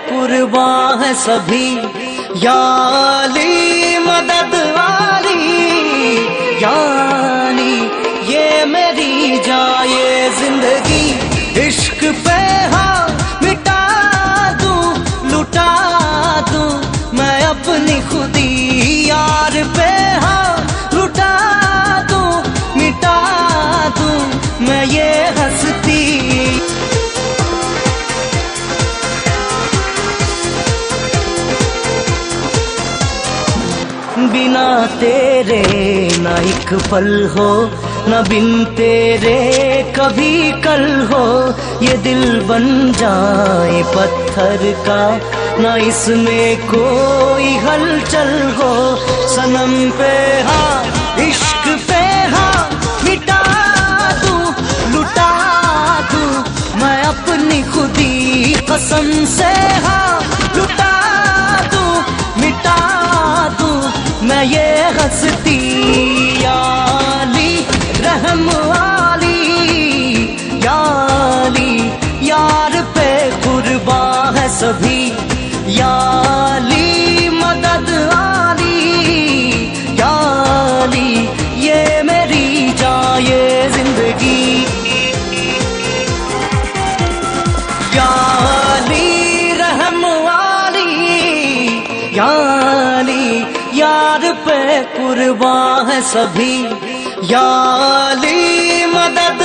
कुर्बान है सभी, याली मदद वाली, यानी ये मेरी जाए जिंदगी। इश्क पे हाँ मिटा दूं, लुटा दूं मैं अपनी खुदी, यार पे हाँ लुटा दूं, मिटा दूं मैं ये हंसती। बिना तेरे ना एक पल हो, न बिन तेरे कभी कल हो। ये दिल बन जाए पत्थर का, ना इसमें कोई हलचल हो। सनम पे हाँ इश्क पे हाँ मिटा दूं, लुटा दूं मैं अपनी खुदी, कसम से हाँ लुटा दूं, मिटा दूं मैं ये हंसती। याली रहम वाली, याली यार पे कुर्बान है सभी, याली मदद वाली, याली ये मेरी जाए जिंदगी। याली रहम वाली, याली यार पे कुर्बान है सभी, याली मदद